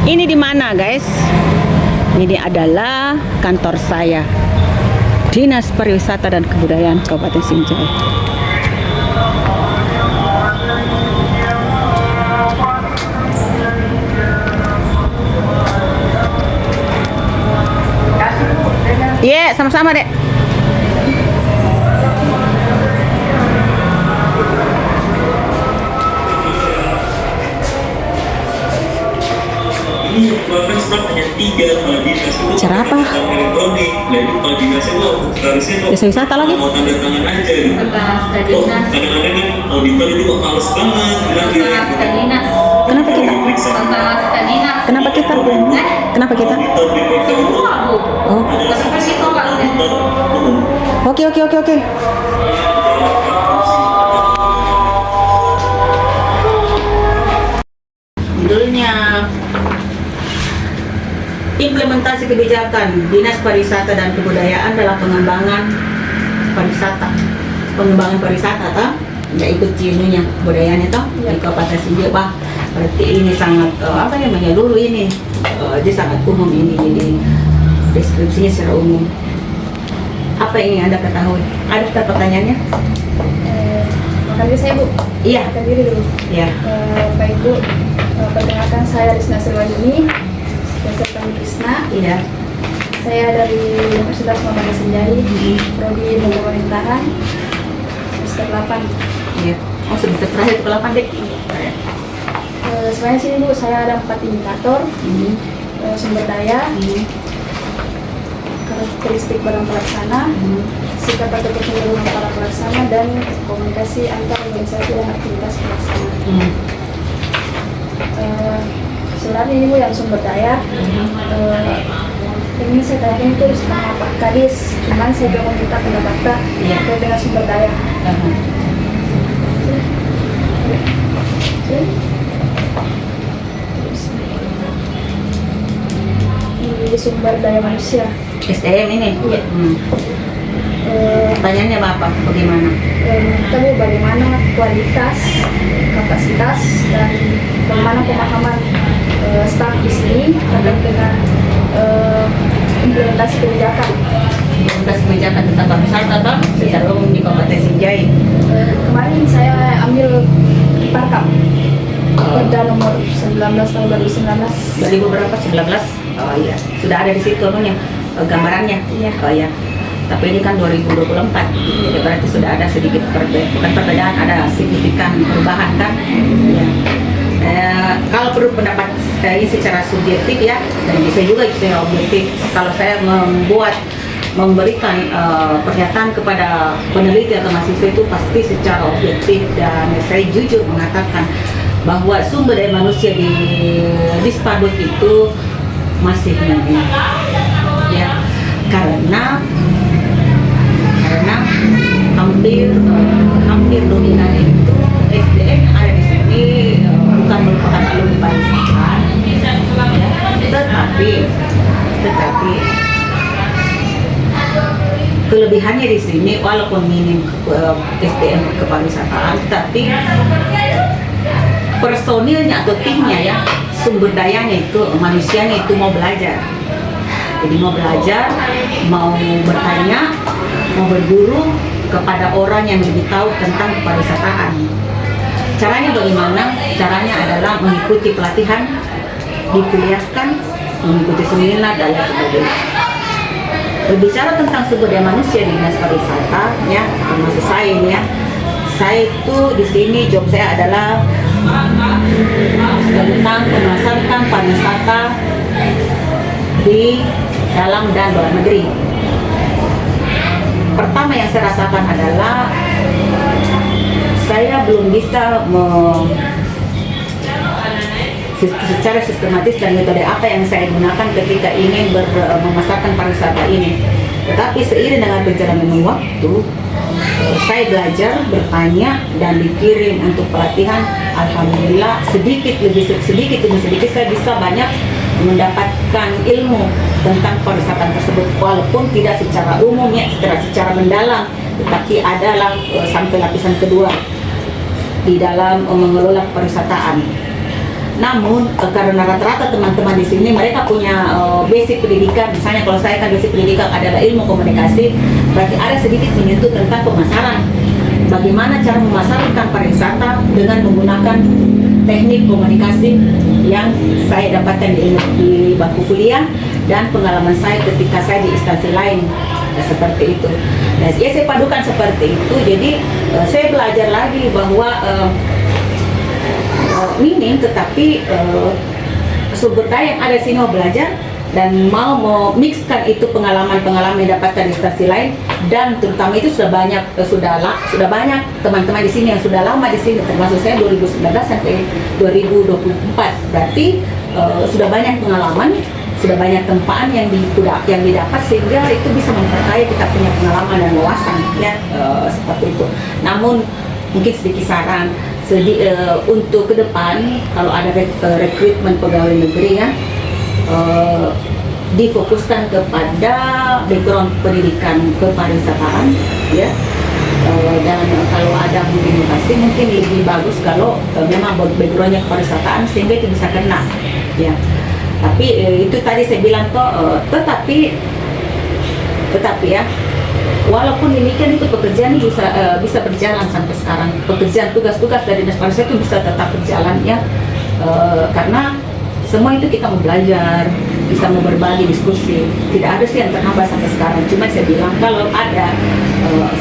Ini di mana, guys? Ini adalah kantor saya, Dinas Pariwisata dan Kebudayaan Kabupaten Sinjai. Iya, sama-sama, Dek. Cara apa? Desa wisata lagi? Mau tanda tangan aja gitu. Kadang-kadang kan auditor itu kok males banget bilang gitu. Kenapa kita? Kenapa kita? Kenapa kita? Auditor BPK itu Oh. Oke. Judulnya implementasi kebijakan Dinas Pariwisata dan Kebudayaan dalam pengembangan pariwisata. Pengembangan pariwisata, toh? Nggak ikut cinunya budayanya, toh? Di Kabupaten Sinjai, Pak. Berarti ini sangat menyeluruh ini. Dia sangat umum ini, jadi deskripsinya secara umum. Apa yang ingin Anda ketahui? Ada pertanyaannya? Makanya saya, Bu. Iya. Makan diri dulu. Iya. Baik, Bu. Perkenalkan saya Risna Sirwajuni, Spesial Kami Krisna. Iya. Saya dari Universitas Muhammadiyah Sinjai, Prodi Ilmu Pemerintahan, semester 8. Iya. Oh, semester terakhir ke 8, Dek. Sebenarnya sini, Bu, saya ada 4 indikator. Sumber daya, karakteristik barang pelaksana, sikap atau kecenderungan para pelaksana, dan komunikasi antar organisasi dan aktivitas pelaksana. Sebenarnya ini, Bu, yang sumber daya, ini saya tanyakan itu sama Pak Kadis, cuman saya juga mau minta pendapatnya terkait dengan sumber daya. Ini sumber daya manusia. SDM ini? Iya. Pertanyaannya apa? Bagaimana? Kita, Bu, bagaimana kualitas, kapasitas, dan bagaimana pemahaman staf di sini terkait dengan implementasi kebijakan. Implementasi kebijakan tentang pariwisata, toh? Secara umum di Kabupaten Sinjai. Kemarin saya ambil Parkam Perda nomor 19 tahun 2019. 2000 berapa? 19? Oh iya. Sudah ada di situ anunya, gambarannya. Iya. Oh iya. Tapi ini kan 2024. Jadi berarti sudah ada sedikit bukan perbedaan, ada signifikan perubahan, kan? Iya. Kalau perlu pendapat saya secara subjektif, ya, dan bisa juga secara objektif. Kalau saya memberikan pernyataan kepada peneliti atau mahasiswa itu pasti secara objektif, dan saya jujur mengatakan bahwa sumber daya manusia di Dispaduk itu masih minim, ya, karena hampir dominan itu SDM yang ada di sini bukan merupakan alumni pariwisata, ya, tetapi kelebihannya di sini walaupun minim SDM kepariwisataan, tapi personilnya atau timnya, ya, sumber dayanya itu, manusianya itu mau belajar. Jadi mau belajar, mau bertanya, mau berguru kepada orang yang lebih tahu tentang kepariwisataan. Caranya bagaimana? Caranya adalah mengikuti pelatihan, dikuliahkan, mengikuti seminar, dan lain sebagainya. Berbicara tentang sumber daya manusia di Dinas Pariwisata, ya, termasuk saya ini, ya. Saya itu di sini job saya adalah tentang memasarkan pariwisata di dalam dan luar negeri. Pertama yang saya rasakan adalah saya belum bisa secara sistematis dan metode apa yang saya gunakan ketika ingin memasarkan pariwisata ini. Tetapi seiring dengan perjalanan waktu, saya belajar, bertanya, dan dikirim untuk pelatihan. Alhamdulillah sedikit demi sedikit saya bisa banyak mendapatkan ilmu tentang pariwisata tersebut, walaupun tidak secara umum, ya, secara mendalam, tetapi adalah sampai lapisan kedua di dalam mengelola pariwisataan. Namun karena rata-rata teman-teman di sini mereka punya basic pendidikan, misalnya kalau saya kan basic pendidikan adalah ilmu komunikasi, berarti ada sedikit menyentuh tentang pemasaran. Bagaimana cara memasarkan pariwisata dengan menggunakan teknik komunikasi yang saya dapatkan di bangku kuliah dan pengalaman saya ketika saya di instansi lain, seperti itu. Nah, ya saya padukan seperti itu. Jadi saya belajar lagi bahwa minim, tetapi sumber daya yang ada di sini mau belajar dan mau mixkan itu pengalaman-pengalaman yang dapatkan di instansi lain, dan terutama itu sudah banyak teman-teman di sini yang sudah lama di sini, termasuk saya 2019 sampai 2024. Berarti sudah banyak pengalaman, sudah banyak tempaan yang didapat, sehingga itu bisa memperkaya kita punya pengalaman dan wawasan, ya, seperti itu. Namun mungkin sedikit saran untuk ke depan kalau ada rekrutmen pegawai negeri, ya, difokuskan kepada background pendidikan kepariwisataan, ya, dan kalau ada mutasi mungkin lebih bagus kalau memang backgroundnya kepariwisataan sehingga itu bisa kena, ya. Tapi itu tadi saya bilang tetapi ya, walaupun demikian itu pekerjaan bisa berjalan sampai sekarang. Pekerjaan tugas-tugas dari dinas pariwisata itu bisa tetap berjalan, ya, karena semua itu kita mau belajar, kita mau berbagi, diskusi. Tidak ada sih yang terhambat sampai sekarang. Cuma saya bilang kalau ada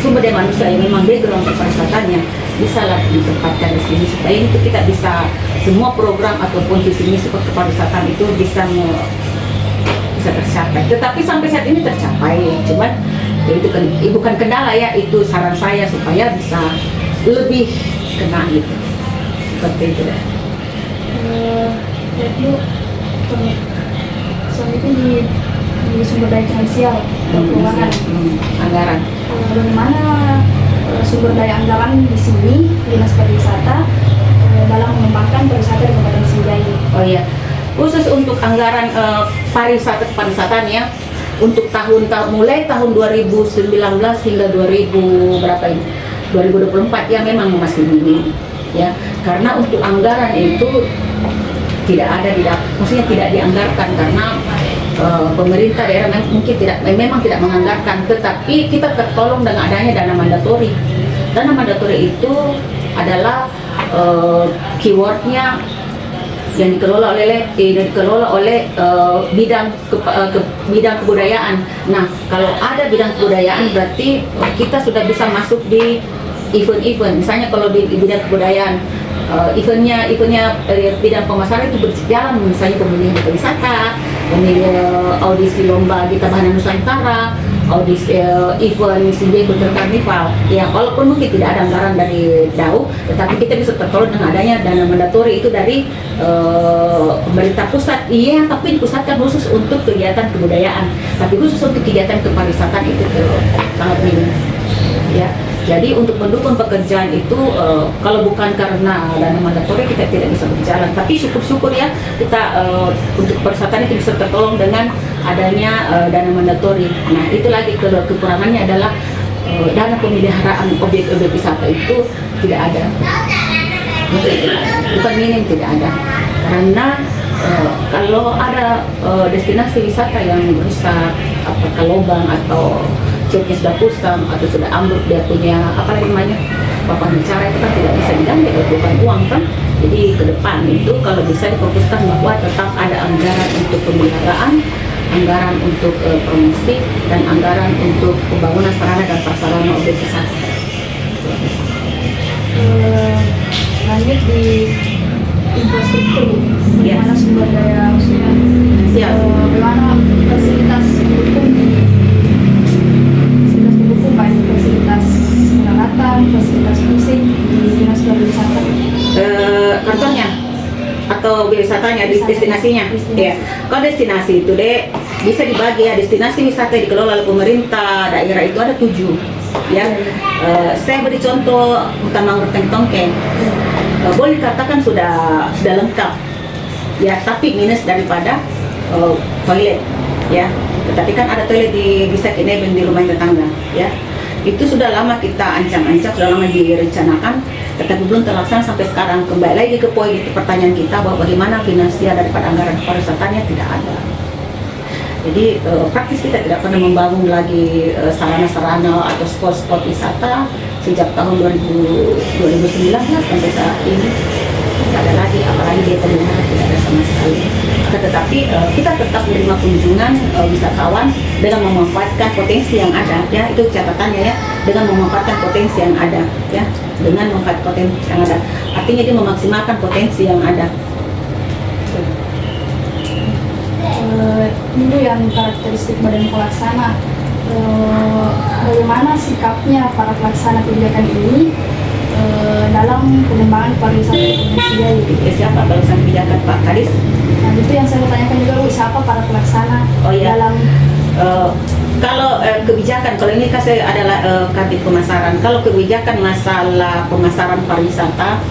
sumber daya manusia yang memang background pariwisatanya, bisa lah ditempatkan di sini supaya ini kita bisa semua program ataupun visi misi kepariwisataan itu bisa tercapai. Tetapi sampai saat ini tercapai, cuman itu kan bukan kendala, ya, itu saran saya supaya bisa lebih kena gitu, seperti itu. Jadi selanjutnya di sumber daya finansial keuangan, anggaran. Bagaimana sumber daya anggaran di sini dinas pariwisata dalam mengembangkan pariwisata di Kabupaten Sinjai? Oh iya, khusus untuk anggaran pariwisataan, ya, untuk mulai tahun 2019 hingga 2024, ya, memang masih minim, ya, karena untuk anggaran itu tidak ada, maksudnya tidak dianggarkan karena pemerintah daerah mungkin memang tidak menganggarkan, tetapi kita tertolong dengan adanya dana mandatori. Dana mandatori itu adalah keywordnya yang dikelola oleh bidang kebudayaan. Nah, kalau ada bidang kebudayaan berarti kita sudah bisa masuk di event-event. Misalnya kalau di bidang kebudayaan, eventnya bidang pemasaran itu berjalan, misalnya pemilihan pariwisata, audisi lomba Gita Bahana Nusantara, audisi event Sinjai Kultur Karnival. Ya, walaupun mungkin tidak ada anggaran dari DAU, tetapi kita bisa tertolong dengan adanya dana mandatori itu dari pemerintah pusat. Iya, tapi dipusatkan khusus untuk kegiatan kebudayaan, tapi khusus untuk kegiatan kepariwisataan itu sangat minim, ya. Jadi untuk mendukung pekerjaan itu kalau bukan karena dana mandatori kita tidak bisa berjalan. Tapi syukur-syukur, ya, kita untuk pariwisata itu bisa tertolong dengan adanya dana mandatori. Nah, itu lagi kekurangannya adalah dana pemeliharaan objek-objek wisata itu tidak ada. Bukan minim, tidak ada. Karena kalau ada destinasi wisata yang rusak, apakah lubang atau catnya sudah kusam atau sudah ambruk, dia punya papan bicara itu kan tidak bisa diganti, bukan uang kan. Jadi ke depan itu kalau bisa difokuskan bahwa tetap ada anggaran untuk pemeliharaan, anggaran untuk promosi, dan anggaran untuk pembangunan sarana dan prasarana objek wisata. Lanjut di infrastruktur, bagaimana sumber daya, maksudnya bagaimana fasilitas pendukung baik fasilitas peralatan, fasilitas fisik di dinas pariwisata. Kantornya atau wisatanya, destinasinya. Ya, kalau destinasi itu bisa dibagi, ya, destinasi wisata yang dikelola oleh pemerintah daerah itu ada 7, ya. Saya beri contoh Taman Tongkeng. Boleh dikatakan sudah lengkap, ya, tapi minus daripada toilet, ya. Tetapi kan ada toilet di Sakineben di rumah tetangga, ya. Itu sudah lama kita ancang-ancang, sudah lama direncanakan, tetapi belum terlaksana sampai sekarang. Kembali lagi ke poin itu pertanyaan kita bahwa bagaimana finansial daripada anggaran pariwisatanya tidak ada. Jadi praktis kita tidak pernah membangun lagi sarana-sarana atau spot-spot wisata sejak tahun 2019 sampai saat ini tidak ada lagi, apalagi di pemerintah tidak ada sama sekali. Tetapi kita tetap menerima kunjungan wisatawan dengan memanfaatkan potensi yang ada, ya itu catatannya ya, dengan memanfaatkan potensi yang ada, ya dengan memanfaatkan potensi yang ada. Artinya dia memaksimalkan potensi yang ada. Itu yang karakteristik badan pelaksana. Bagaimana sikapnya para pelaksana kebijakan ini dalam pengembangan pariwisata di Indonesia? Siapa pelaksana kebijakan, Pak Kadis? Nah, itu yang saya mau tanyakan juga, Bu, siapa para pelaksana dalam kalau kebijakan, kalau ini kan saya adalah Kabid Pemasaran. Kalau kebijakan masalah pemasaran pariwisata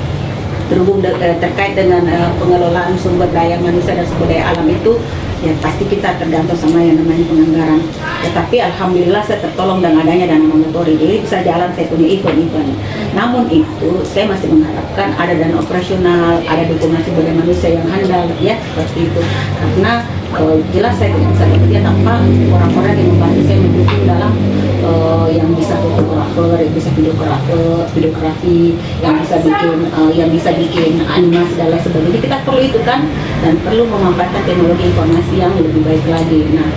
terhubung terkait dengan pengelolaan sumber daya manusia dan sumber daya alam itu, ya pasti kita tergantung sama yang namanya penganggaran. Tetapi alhamdulillah saya tertolong dengan adanya dana mandatori, jadi bisa jalan saya punya event-event. Namun itu saya masih mengharapkan ada dana operasional, ada dukungan sumber daya manusia yang handal, ya seperti itu. Karena jelas saya tidak bisa bekerja tanpa orang-orang yang membantu saya mendukung dalam yang bisa fotografer, yang bisa videografi, yang bisa bikin animasi dan lain sebagainya. Jadi kita perlu itu kan, dan perlu memanfaatkan teknologi informasi yang lebih baik lagi. Nah,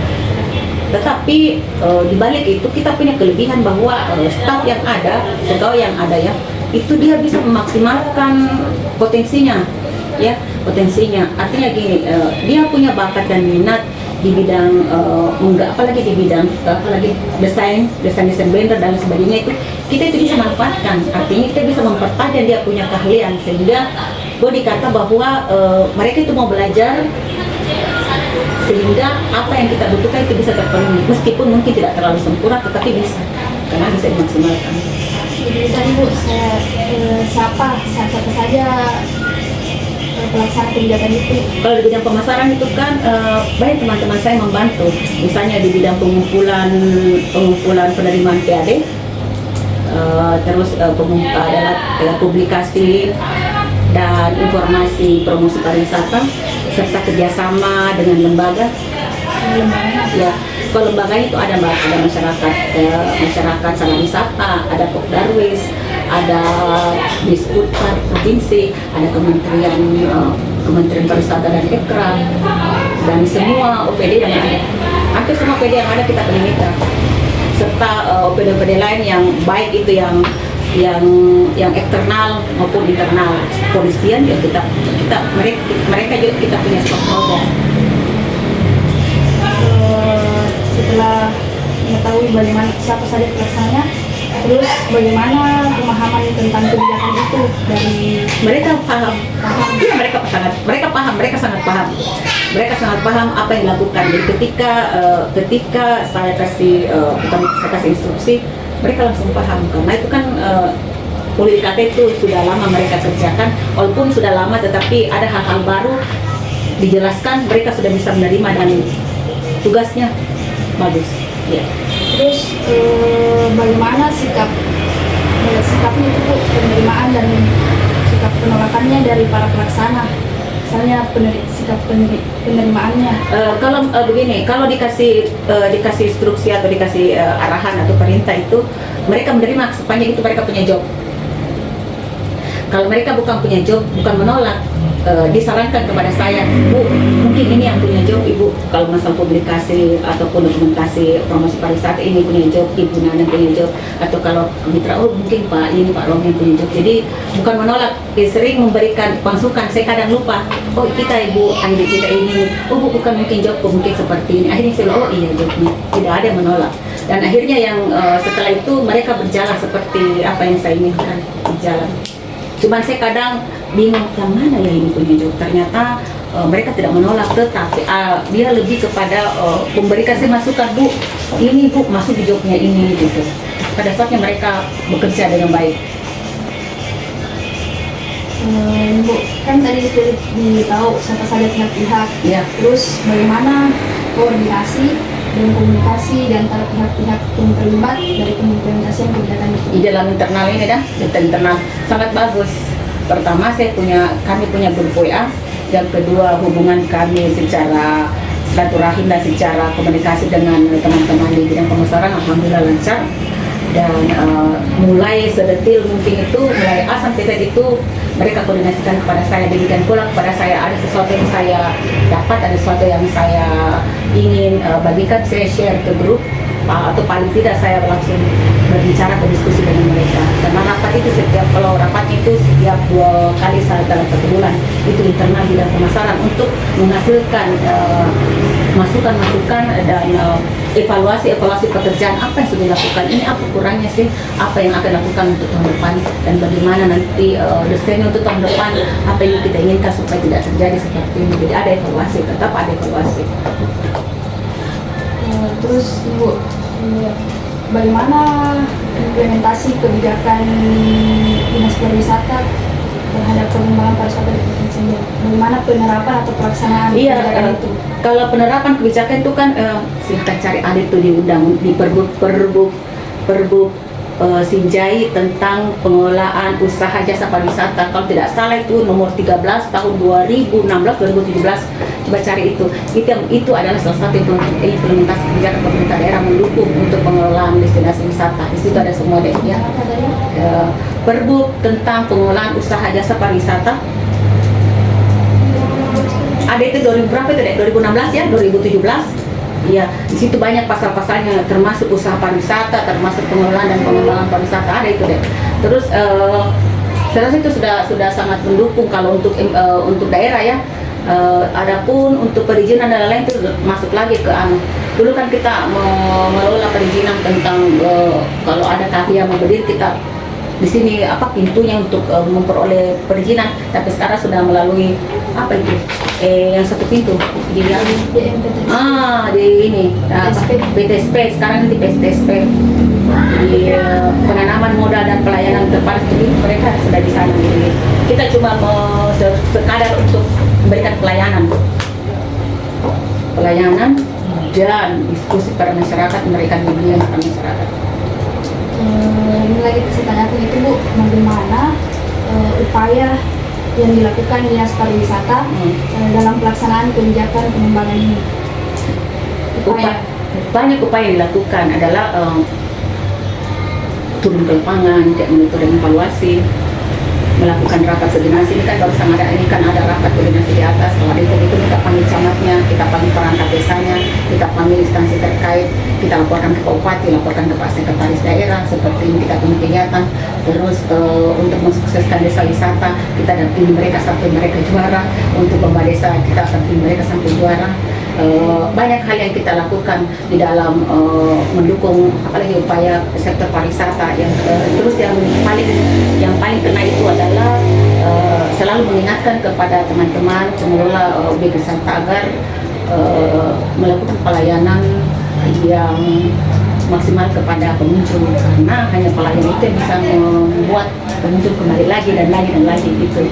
tetapi di balik itu kita punya kelebihan bahwa staf yang ada, pegawai yang ada ya, itu dia bisa memaksimalkan potensinya, ya potensinya. Artinya gini, dia punya bakat dan minat di bidang apalagi di bidang desain blender dan sebagainya, itu kita itu bisa manfaatkan. Artinya kita bisa mempertajam dia punya keahlian, sehingga boleh dikata bahwa mereka itu mau belajar sehingga apa yang kita butuhkan itu bisa terpenuhi, meskipun mungkin tidak terlalu sempurna, tetapi bisa, karena bisa dimaksimalkan. Jadi tadi Bu, siapa saja pelaksana kebijakan itu? Kalau di bidang pemasaran itu kan banyak teman-teman saya membantu, misalnya di bidang pengumpulan penerimaan PAD, terus adalah publikasi dan informasi promosi pariwisata, serta kerjasama dengan lembaga. Ya, kalau lembaganya itu ada masyarakat sana wisata, ada Pokdarwis, ada Disputpar provinsi, ada Kementerian Pariwisata dan Ekraf, dan semua OPD yang ada. Hampir semua OPD yang ada kita pelimita, serta OPD-OPD lain yang baik itu yang eksternal maupun internal. Polisian ya mereka juga kita punya stok program. Setelah mengetahui bagaimana siapa saja pelaksananya, terus bagaimana pemahaman tentang kebijakan itu dari mereka paham. Iya, mereka sangat paham apa yang dilakukan. Jadi ketika saya kasih instruksi, mereka langsung paham, karena itu kan boleh dikata itu sudah lama mereka kerjakan. Walaupun sudah lama, tetapi ada hal-hal baru dijelaskan, mereka sudah bisa menerima dan tugasnya bagus. Ya. Terus bagaimana sikapnya itu Bu, penerimaan dan sikap penolakannya dari para pelaksana, misalnya sikap penerimaannya? Kalau begini, kalau dikasih instruksi atau dikasih arahan atau perintah itu mereka menerima sepanjang itu mereka punya job. Kalau mereka bukan punya job, bukan menolak, disarankan kepada saya, Bu, mungkin ini yang punya job Ibu. Kalau masalah publikasi ataupun dokumentasi promosi pariwisata, ini punya job, Ibu Nana punya job. Atau kalau mitra, oh mungkin Pak Rom yang punya job. Jadi bukan menolak, sering memberikan masukan. Saya kadang lupa, oh kita Ibu, ambil kita ini, oh Bu, bukan mungkin job, mungkin seperti ini. Akhirnya saya bilang, oh iya jobnya, tidak ada yang menolak. Dan akhirnya yang setelah itu mereka berjalan seperti apa yang saya inginkan berjalan. Cuman saya kadang bingung, yang mana ya ini punya job. Ternyata mereka tidak menolak, tetapi dia lebih kepada memberikan saya masukan, Bu, ini Bu, masuk di jobnya ini gitu. Pada saatnya mereka bekerja dengan baik. Bu, kan tadi sudah ditahu siapa saja pihak-pihak. Ya. Terus bagaimana koordinasi dan komunikasi di antara pihak-pihak yang terlibat dari pengimplementasian kebijakan itu. Di dalam internal ini dah, internal sangat bagus. Pertama kami punya grup WA, yang kedua hubungan kami secara silaturahim dan secara komunikasi dengan teman-teman di bidang pemasaran alhamdulillah lancar. Dan mulai sedetil mungkin itu, mulai A sampai Z itu mereka koordinasikan kepada saya, demikian pula kepada saya ada sesuatu yang saya dapat, ada sesuatu yang saya ingin bagikan, saya share ke grup, atau paling tidak saya langsung berbicara, berdiskusi dengan mereka. Karena rapat itu kalau rapat itu setiap 2 kali dalam 1 bulan, itu internal bidang pemasaran untuk menghasilkan masukan-masukan dan evaluasi pekerjaan apa yang sudah dilakukan, ini apa kurangnya sih, apa yang akan dilakukan untuk tahun depan, dan bagaimana nanti desainnya untuk tahun depan, apa yang kita inginkan supaya tidak terjadi seperti ini. Jadi ada evaluasi, tetap ada evaluasi. Terus Ibu, bagaimana implementasi kebijakan Dinas Pariwisata terhadap pengembangan pariwisata di Provinsi Jember? Bagaimana penerapan atau pelaksanaan kebijakan itu? Kalau penerapan kebijakan itu kan silahkan cari ada itu diundang di Perbuk Sinjai tentang pengelolaan usaha jasa pariwisata. Kalau tidak salah itu nomor 13 tahun 2016-2017. Coba cari itu. Itu adalah salah satu implementasi kebijakan pemerintah daerah mendukung untuk pengelolaan destinasi wisata. Di situ ada semua deh ya. Perbuk tentang pengelolaan usaha jasa pariwisata. Ada itu 2000 berapa itu deh? 2016 ya, 2017. Iya, di situ banyak pasal-pasalnya, termasuk usaha pariwisata, termasuk pengelolaan dan pengembangan pariwisata, ada itu deh. Terus saya rasa itu sudah sangat mendukung kalau untuk daerah ya. Adapun untuk perizinan dan lain-lain itu masuk lagi ke dulu kan kita mengelola perizinan tentang kalau ada kafe yang mau berdiri, kita di sini pintunya untuk memperoleh perizinan, tapi sekarang sudah melalui apa itu yang satu pintu di ini PTSP, sekarang nanti PTSP di penanaman modal dan pelayanan terpadu, jadi mereka sudah di sana. Jadi kita cuma sekadar untuk memberikan pelayanan dan diskusi pada masyarakat, memberikan bimbingan kepada masyarakat. Ini lagi saya tanyakan itu Bu, bagaimana upaya yang dilakukan Dinas Pariwisata dalam pelaksanaan kebijakan pengembangan ini? Banyak upaya yang dilakukan adalah turun ke lapangan, monitor dan evaluasi, melakukan rapat koordinasi. Ini kan baru ada rapat koordinasi di atas. Kalau ada itu kita panggil camatnya, kita panggil perangkat desanya, kita panggil instansi terkait, kita laporkan ke Pak Bupati, laporkan ke Pak Sekretaris Daerah, seperti ini kita punya kegiatan. Terus untuk mensukseskan desa wisata, kita dampingi mereka sampai mereka juara. Untuk lomba desa, kita dampingi mereka sampai juara. Banyak hal yang kita lakukan di dalam mendukung apalagi upaya sektor pariwisata. Terus yang paling kena itu adalah selalu mengingatkan kepada teman-teman pengelola objek wisata agar melakukan pelayanan yang maksimal kepada pengunjung, karena hanya pelayanan itu yang bisa membuat pengunjung kembali lagi dan lagi gitu.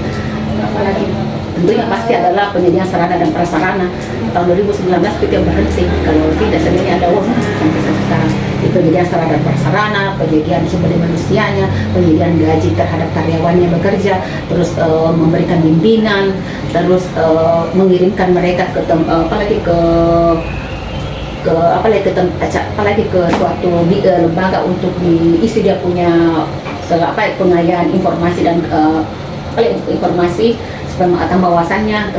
Apalagi tentunya pasti adalah penyediaan sarana dan prasarana. Tahun 2019 kita berhenti, kalau tidak sebenarnya ada uang sampai sekarang. Di penyediaan sarana dan prasarana, penyediaan sumber daya manusianya, penyediaan gaji terhadap karyawannya bekerja, terus memberikan bimbingan, terus mengirimkan mereka ke suatu lembaga untuk diisi dia punya pengayaan informasi dan informasi supaya mengatakan wawasannya.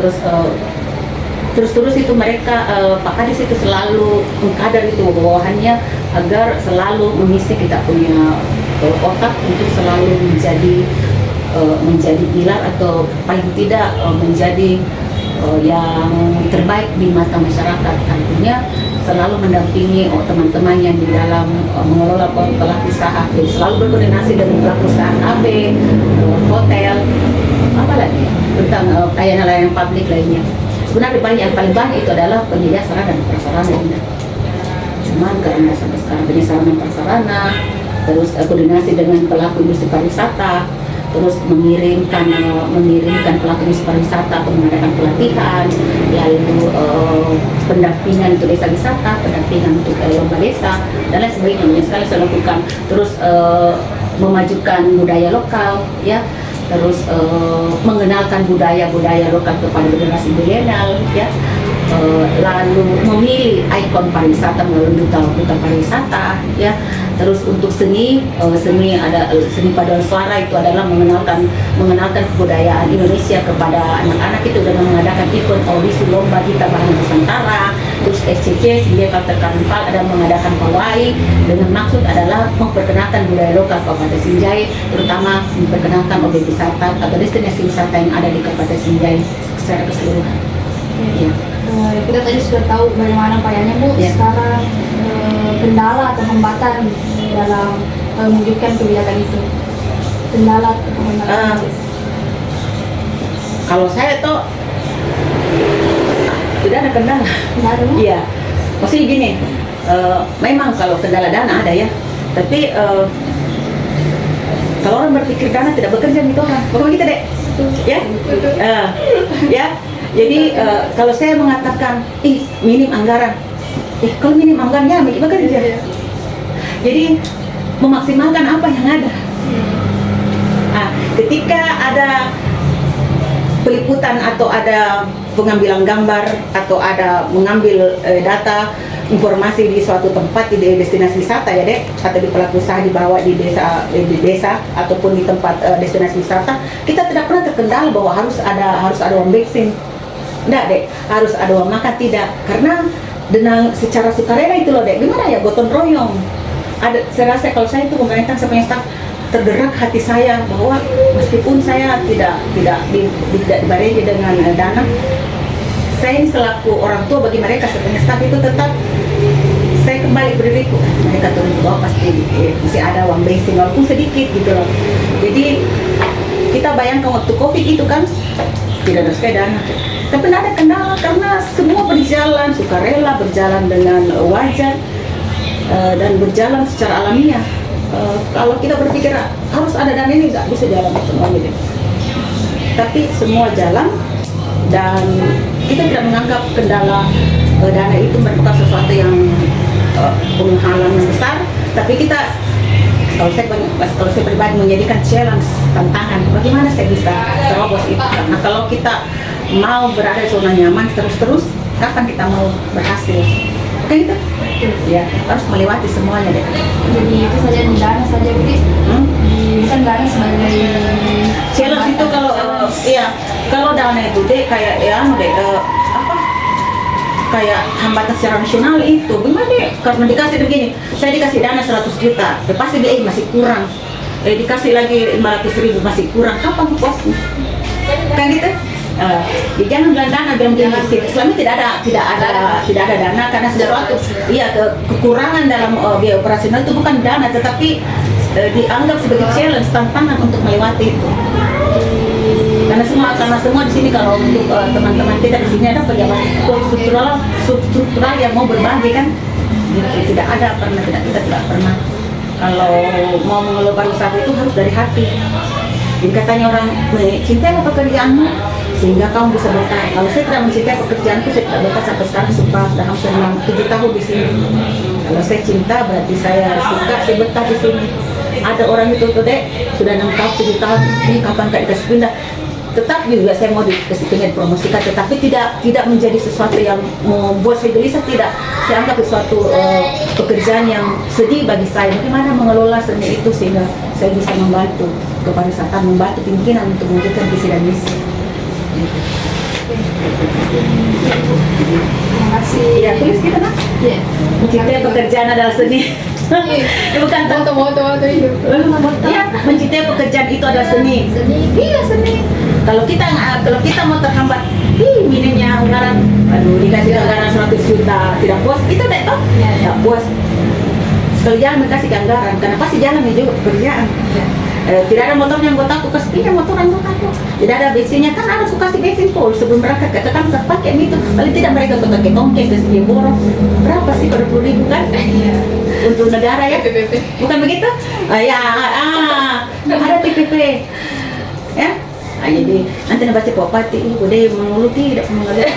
Terus itu mereka Pak Kadis itu selalu mengkader itu bawahannya agar selalu mengisi kita punya otak untuk selalu menjadi pilar atau paling tidak menjadi yang terbaik di mata masyarakat. Artinya selalu mendampingi teman-teman yang di dalam mengelola pelaku usaha, jadi selalu berkoordinasi dengan pelaku usaha kafe, hotel, apalagi tentang layanan-layanan publik lainnya. Sebenarnya yang paling banyak itu adalah penyediaan sarana dan prasarana. Cuman karena sampai sekarang penyediaan sarana dan prasarana, terus koordinasi dengan pelaku industri pariwisata, terus mengirimkan pelaku wisata atau mengadakan pelatihan, lalu pendampingan untuk desa wisata, pendampingan untuk lomba desa dan lain sebagainya. Banyak sekali saya lakukan. Terus memajukan budaya lokal, ya, terus mengenalkan budaya lokal kepada generasi milenial, ya. Lalu memilih ikon pariwisata melalui duta pariwisata, ya. Terus untuk seni ada seni paduan suara, itu adalah mengenalkan kebudayaan Indonesia kepada anak-anak itu dengan mengadakan event audisi lomba Gita Bahasa Nusantara. Terus SCC Sinjai Culture Carnival ada mengadakan pawai dengan maksud adalah memperkenalkan budaya lokal Kabupaten Sinjai, terutama memperkenalkan objek wisata atau destinasi wisata yang ada di Kabupaten Sinjai secara keseluruhan. Ya. Kita tadi sudah tahu bagaimana payahnya Bu. Ya. Sekarang kendala atau hambatan dalam mewujudkan kebijakan itu. Kendala atau hambatan. Kalau saya tuh tidak ada kendala. Iya, maksudnya gini, memang kalau kendala dana ada ya, tapi kalau orang berpikir dana tidak bekerja gitu orang, pokoknya kita deh, ya, ya. Jadi kalau saya mengatakan, minim anggaran, kalau minim anggarannya bekerja. Jadi memaksimalkan apa yang ada. Ketika ada peliputan atau ada pengambilan gambar atau ada mengambil data informasi di suatu tempat di destinasi wisata ya dek, atau di pelaku usaha dibawa di desa ataupun di tempat destinasi wisata, kita tidak pernah terkendala bahwa harus ada uang bensin, enggak dek, harus ada uang makan, tidak, karena dengan secara sukarela itu loh dek, gimana ya, gotong royong. Saya rasa kalau saya itu pemerintah, saya punya staf, tergerak hati saya bahwa meskipun saya tidak dibarengi dengan dana, saya ini selaku orang tua bagi mereka sebagai staf itu tetap saya kembali berdiriku. Mereka turun ke bawah pasti masih ada uang bensin walaupun sedikit gitu loh. Jadi kita bayangkan waktu COVID itu kan tidak ada sekali dana, tapi tidak ada kendala karena semua berjalan sukarela, berjalan dengan wajar dan berjalan secara alamiah. Kalau kita berpikir harus ada dana ini, nggak bisa jalan semuanya deh. Tapi semua jalan dan kita tidak menganggap kendala dana itu merupakan sesuatu yang penghalang yang besar. Tapi kita, kalau saya pribadi menjadikan challenge, tantangan, bagaimana saya bisa terobos itu. Nah kalau kita mau berada di zona nyaman terus, kapan kita mau berhasil? Oke gitu? Ya, harus melewati semuanya deh. Jadi itu saja di dana saja begitu. Bukan dana sebagai challenge itu kalau kalau dana itu deh kayak kayak hambatan secara nasional itu gimana deh, karena dikasih begini, saya dikasih dana 100 juta, pasti dia masih kurang, dikasih lagi 500.000 masih kurang, kapan puasnya? Kan gitu? Jangan bilang dana, bilang begini, selama tidak ada dana karena sesuatu, kekurangan dalam biaya operasional itu bukan dana, tetapi dianggap sebagai challenge, tantangan untuk melewati itu. Karena semua di sini, kalau untuk teman-teman kita di sini ada pejabat struktural yang mau berbagi kan, gitu. Tidak ada pernah, kita tidak pernah. Kalau mau mengelola usaha itu harus dari hati. Jadi katanya orang, cintai pekerjaanmu sehingga kamu bisa bertahan. Kalau saya tidak mencintai pekerjaanku, saya tidak bertahan sampai sekarang. Sudah hampir 7 tahun di sini. Kalau saya cinta berarti saya suka, saya betah di sini. Ada orang itu tuh dek, sudah 6 tahun, 7 tahun, kapan kak dikasih pindah? Tetap juga saya mau dikasih pindah, dipromosikan, tetapi tidak menjadi sesuatu yang membuat saya gelisah, tidak. Saya anggap sesuatu pekerjaan yang sedih bagi saya. Bagaimana mengelola seni itu sehingga saya bisa membantu kepariwisata, membantu pimpinan untuk mewujudkan visi dan misi. Terima kasih. Ya, tulis kita nak. Iya. Mencintai pekerjaan adalah seni. Bukan Moto itu. Ya, mencintai pekerjaan itu adalah seni. Iya, seni. Kalau kita mau terhambat, minimnya anggaran, dikasih anggaran 100 juta, tidak puas, kita tidak puas. Sekali jalan dikasih anggaran, karena pasti jalan juga pekerjaan. Tidak ada motor yang buat aku, kasih pinjam motor yang buat aku. Tidak ada bensinnya, kan ada aku kasih bensin full sebelum berangkat, katakan terpakai itu. Paling tidak mereka pakai tongkeng, kasih borong. Berapa sih, 40.000 kan? Untuk negara ya? Bukan begitu? ada TPP ya. Jadi nanti baca popati udah mengeluh tidak mengeluh.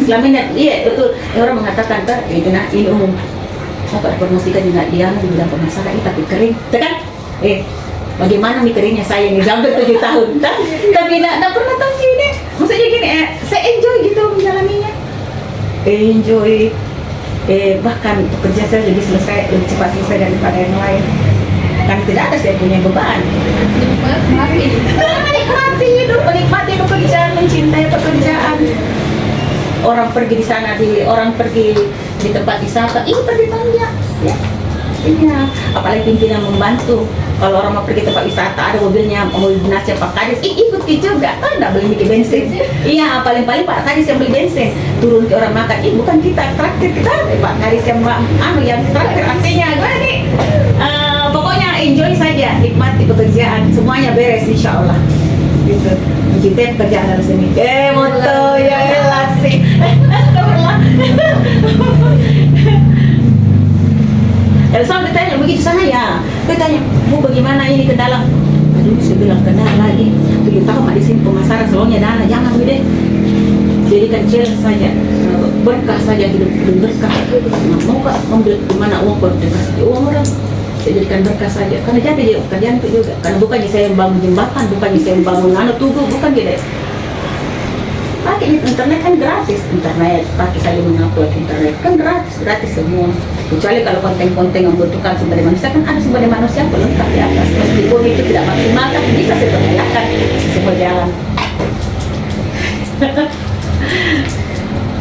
Selama ini iya betul orang mengatakan kan itu nah ini umum. Mau promosikan juga dia bilang pemasaran ini tapi kering, kan? Bagaimana nih keringnya saya nih sampai 7 tahun, tapi tidak pernah tahu gini. Maksudnya gini, saya enjoy gitu menjalaninya, enjoy. Bahkan pekerjaan saya lebih cepat selesai daripada yang lain. Kan tidak ada saya punya beban. Menikmati hidup, menikmati pekerjaan, mencintai pekerjaan. Orang pergi di sana, orang pergi di tempat wisata, ini pergi belanja, ya. Iya, apalagi pimpinan membantu. Kalau orang mau pergi tempat wisata, ada mobilnya, mobil dinasnya Pak Kadis, ikut juga, kan nggak beli bensin. Iya, paling-paling Pak Kadis yang beli bensin, turun ke orang makan, bukan kita traktir kita, Pak Kadis yang traktir artinya gimana nih? Pokoknya enjoy saja, nikmati pekerjaan, semuanya beres insya Allah. Gitu. Mencintai pekerjaan harus ini. Moto ya elah sih. Astagfirullah. Elsa ditanya begitu sana ya. Dia tanya, Bu bagaimana ini ke dalam? Aduh, saya bilang ke dalam lagi. 7 tahun di sini pemasaran selalunya dana, jangan deh. Jadikan challenge saja, berkah saja hidup berkah. Mau kak ambil di mana uang kau dikasih uang orang? Saya jadikan berkah saja. Karena jadi pekerjaan itu juga. Karena bukannya saya membangun jembatan, bukannya saya membangun tugu, bukan gitu. Pakai internet kan gratis, internet pakai saja mengupload internet kan gratis semua. Kecuali kalau konten-konten yang membutuhkan sumber daya manusia kan ada sumber daya manusia pelengkap di atas. Meskipun itu tidak maksimal kan bisa diperdayakan semua jalan.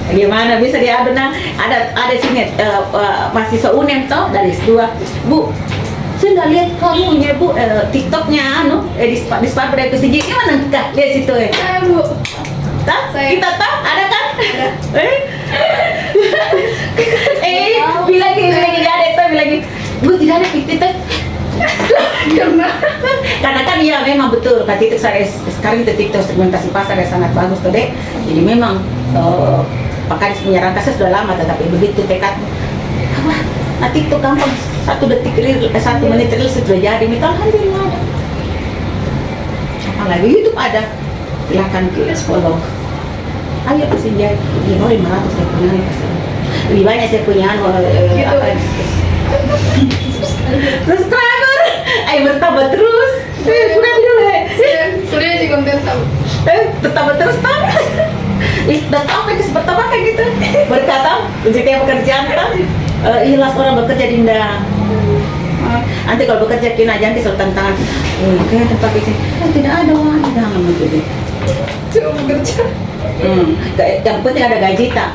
Gimana bisa diadu nah? Ada sini mahasiswa UNEM toh dari S2. Bu, saya nggak lihat kamu ya Bu TikToknya di Spark dari kesiji gimana kak? Lihat situ ya. Bu. Kita tahu ada kan? Bilang ada itu bilang Bu tidak ada TikTok. Karena kan ya memang betul Kak TikTok sekarang itu TikTok segmentasi pasar yang sangat bagus tuh deh. Jadi memang Pak Kadis menyarankan saya sudah lama tetapi begitu tekad nah TikTok gampang 1 menit real sudah jadi minta alhamdulillah ada. Apalagi YouTube ada, silakan follow. Ayo pasti jadi 500 saya punya lebih banyak saya punya subscriber ayo bertambah terus sudah dulu Sudah sih konten tahu. bertambah terus tak dan apa yang bertambah kayak gitu berkata mencintai pekerjaan kan ikhlas orang bekerja dinda. Nanti kalau bekerja kena jangan selalu tantangan kayak tempat ini tidak ada uang jangan begitu. Cuma bekerja. Yang penting ada gaji tak,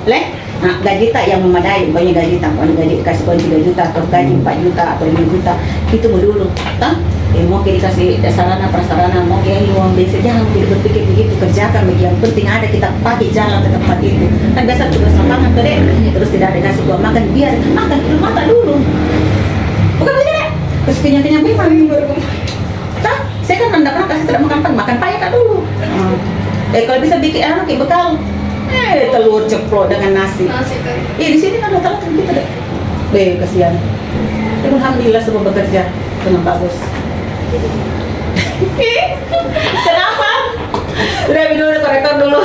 leh. Nah, gaji tak yang memadai, banyak gaji tak, gaji kasih kunci 3 juta atau gaji 4 juta atau 5 juta, itu dulu, tak? Mau dikasih sarana prasarana, mau kayak uang bensin, jangan berpikir begitu, kerjakan begitu. Yang penting ada kita pakai jalan ke tempat itu. Kan biasa tugas lapangan tuh deh, terus tidak ada kasih uang makan, biar makan dulu. Bukan begitu deh, terus kenyang memang. Tak? Saya kan tidak pernah kasih tidak makan payah tak dulu. Kalau bisa bikin kayak bekal, telur ceplok dengan nasi. Di sini kan rata-rata gitu deh. Kasihan. Tapi alhamdulillah semua bekerja dengan bagus. Kenapa? Udah dulu korektor dulu.